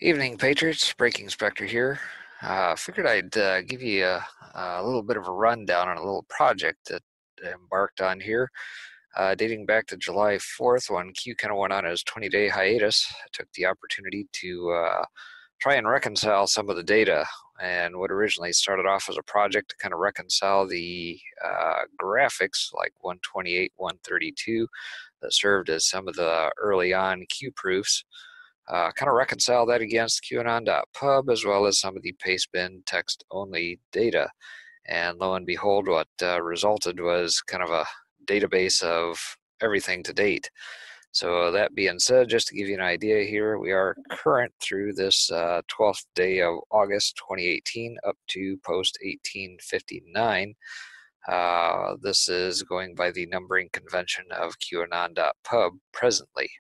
Evening, Patriots. Breaking Spectre here. Figured I'd give you a little bit of a rundown on a little project that I embarked on here, dating back to July 4th when Q kind of went on his 20-day hiatus. I took the opportunity to try and reconcile some of the data, and what originally started off as a project to kind of reconcile the graphics like 128, 132 that served as some of the early on Q proofs. Kind of reconcile that against QAnon.pub as well as some of the pastebin text-only data. And lo and behold, what resulted was kind of a database of everything to date. So that being said, just to give you an idea here, we are current through this 12th day of August 2018 up to post 1859. This is going by the numbering convention of QAnon.pub presently.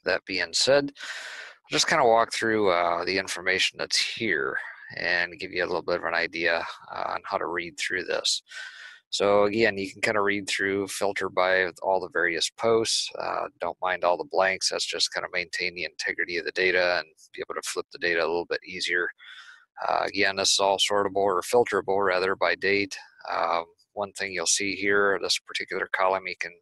That being said, I'll just kind of walk through the information that's here and give you a little bit of an idea on how to read through this. So again, you can kind of read through, filter by all the various posts. Don't mind all the blanks. That's just kind of maintain the integrity of the data and be able to flip the data a little bit easier. Again, this is all sortable or filterable rather by date. One thing you'll see here, this particular column, you can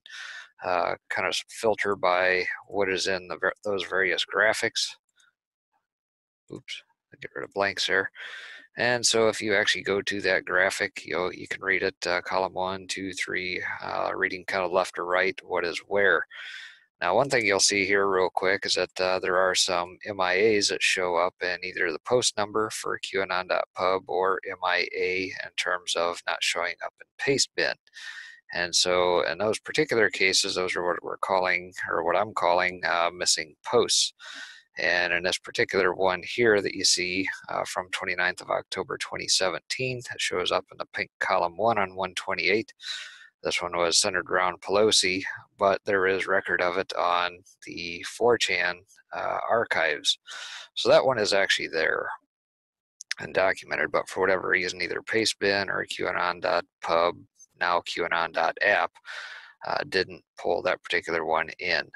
kind of filter by what is in those various graphics. Oops, I get rid of blanks there. And so if you actually go to that graphic, you can read it column 1, 2, 3, reading kind of left or right what is where. Now, one thing you'll see here real quick is that there are some MIAs that show up in either the post number for QAnon.pub or MIA in terms of not showing up in pastebin. And so in those particular cases, those are what we're calling, or what I'm calling, missing posts. And in this particular one here that you see from 29th of October 2017, it shows up in the pink column 1 on 128. This one was centered around Pelosi, but there is record of it on the 4chan archives. So that one is actually there and documented, but for whatever reason, either pastebin or QAnon.pub, now QAnon.app, didn't pull that particular one in.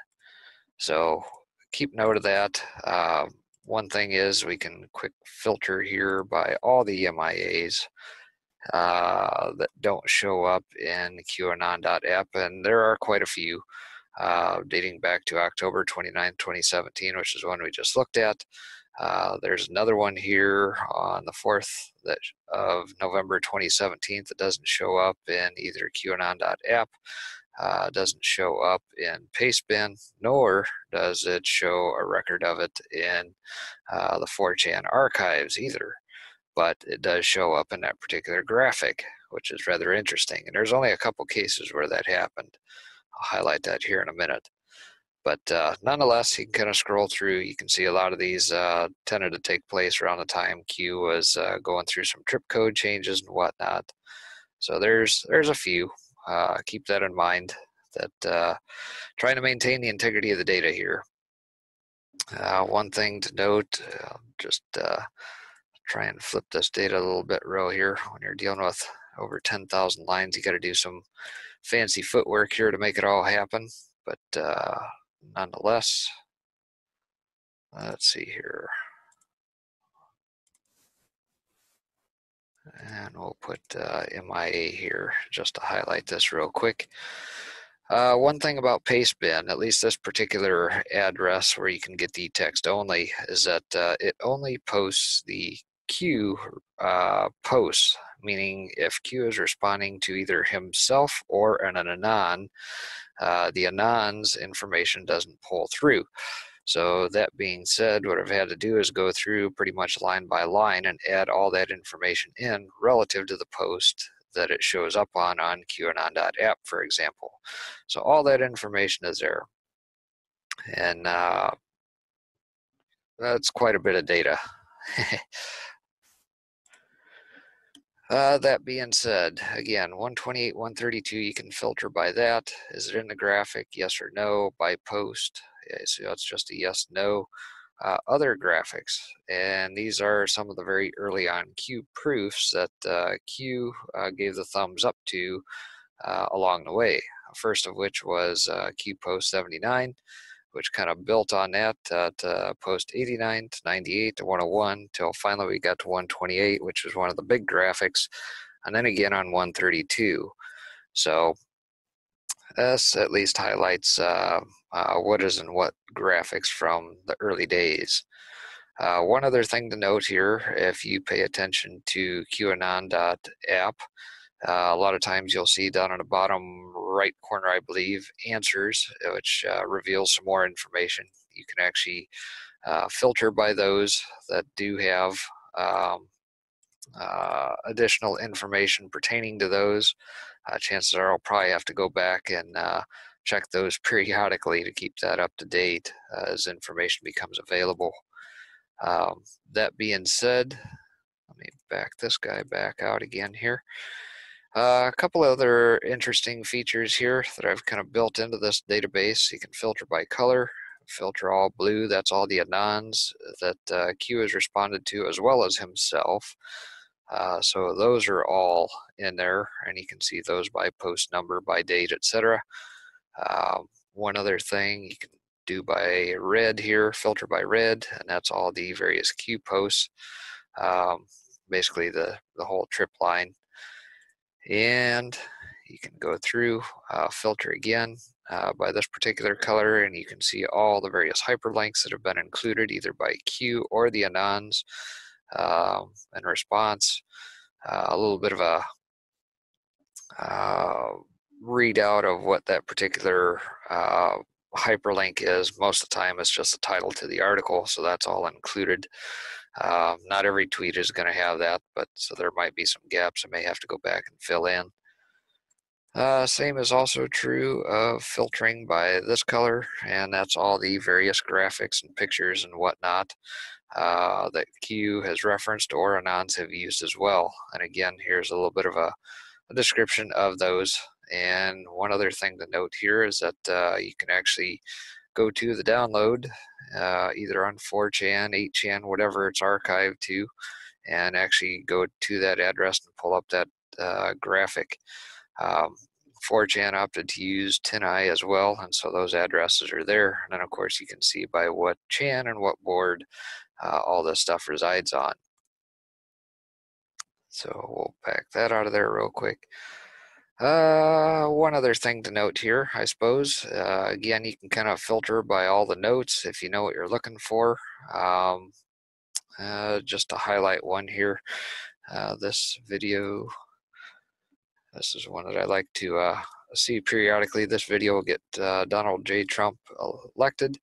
So keep note of that. One thing is we can quick filter here by all the MIAs that don't show up in QAnon.app, and there are quite a few dating back to October 29, 2017, which is one we just looked at. There's another one here on the 4th of November 2017 that doesn't show up in either QAnon.app, doesn't show up in pastebin, nor does it show a record of it in the 4chan archives either. But it does show up in that particular graphic, which is rather interesting. And there's only a couple cases where that happened. I'll highlight that here in a minute. But nonetheless, you can kind of scroll through. You can see a lot of these tended to take place around the time Q was going through some trip code changes and whatnot. So there's a few. Keep that in mind, that trying to maintain the integrity of the data here. One thing to note, just try and flip this data a little bit row here. When you're dealing with over 10,000 lines, you got to do some fancy footwork here to make it all happen. But nonetheless, let's see here. And we'll put MIA here just to highlight this real quick. One thing about pastebin, at least this particular address where you can get the text only, is that it only posts the Q posts, meaning if Q is responding to either himself or an anon, the anon's information doesn't pull through. So that being said, what I've had to do is go through pretty much line by line and add all that information in relative to the post that it shows up on QAnon.app, for example. So all that information is there. And that's quite a bit of data. That being said, again, 128, 132, you can filter by that. Is it in the graphic? Yes or no. By post. Yeah, so that's just a yes, no. Other graphics, and these are some of the very early on Q proofs that Q gave the thumbs up to along the way. First of which was Q post 79. which kind of built on that to post 89 to 98 to 101 till finally we got to 128, which was one of the big graphics, and then again on 132. So this at least highlights what is and what graphics from the early days. One other thing to note here, if you pay attention to QAnon.app, a lot of times you'll see down in the bottom right corner, I believe, answers, which reveals some more information. You can actually filter by those that do have additional information pertaining to those. Chances are I'll probably have to go back and check those periodically to keep that up to date as information becomes available. That being said, let me back this guy back out again here. A couple other interesting features here that I've kind of built into this database. You can filter by color, filter all blue. That's all the anons that Q has responded to, as well as himself. So those are all in there, and you can see those by post number, by date, etc. One other thing you can do by red here, filter by red, and that's all the various Q posts, basically the whole trip line. And you can go through, filter again by this particular color, and you can see all the various hyperlinks that have been included either by Q or the anons in response. A little bit of a readout of what that particular hyperlink is. Most of the time it's just the title to the article, so that's all included. Not every tweet is going to have that, but so there might be some gaps I may have to go back and fill in. Same is also true of filtering by this color, and that's all the various graphics and pictures and whatnot that Q has referenced or anons have used as well. And again, here's a little bit of a description of those. And one other thing to note here is that you can actually go to the download either on 4chan, 8chan, whatever it's archived to, and actually go to that address and pull up that graphic. 4chan opted to use TinEye as well, and so those addresses are there. And then of course you can see by what chan and what board all this stuff resides on. So we'll pack that out of there real quick. One other thing to note here, I suppose, again, you can kind of filter by all the notes if you know what you're looking for. Just to highlight one here, this video, this is one that I like to see periodically. This video will get Donald J. Trump elected.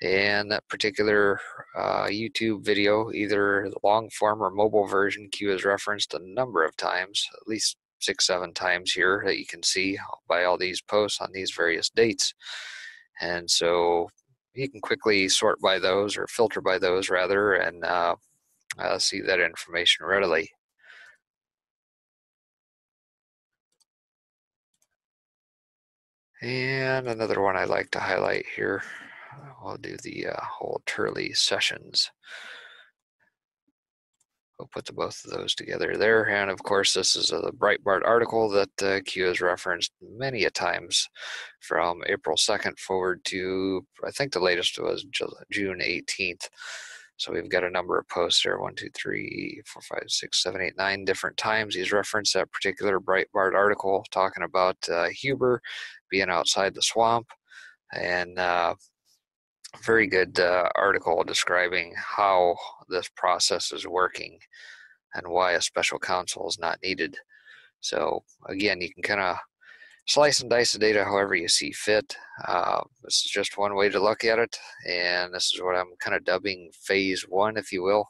And that particular YouTube video, either the long form or mobile version, Q has referenced a number of times, at least 6-7 times here that you can see by all these posts on these various dates. And so you can quickly sort by those, or filter by those rather, and see that information readily. And another one I like to highlight here, we'll do the whole Turley sessions. We'll put both of those together there. And of course, this is a Breitbart article that Q has referenced many a times from April 2nd forward to, I think the latest was June 18th. So we've got a number of posts there, 1, 2, 3, 4, 5, 6, 7, 8, 9 different times. He's referenced that particular Breitbart article talking about Huber being outside the swamp, and very good article describing how this process is working and why a special counsel is not needed. So again, you can kind of slice and dice the data however you see fit. This is just one way to look at it, and this is what I'm kind of dubbing phase 1, if you will.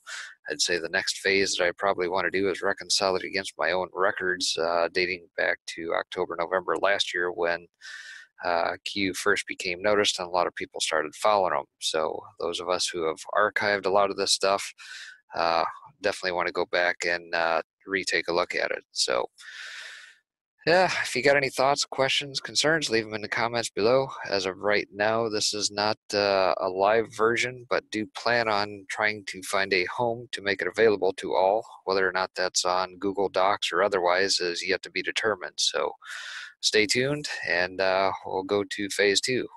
I'd say the next phase that I probably want to do is reconcile it against my own records dating back to October, November last year, when Q first became noticed and a lot of people started following them. So those of us who have archived a lot of this stuff definitely want to go back and retake a look at it. So yeah, if you got any thoughts, questions, concerns, leave them in the comments below. As of right now, this is not a live version, but do plan on trying to find a home to make it available to all. Whether or not that's on Google Docs or otherwise is yet to be determined. So stay tuned, and we'll go to phase 2.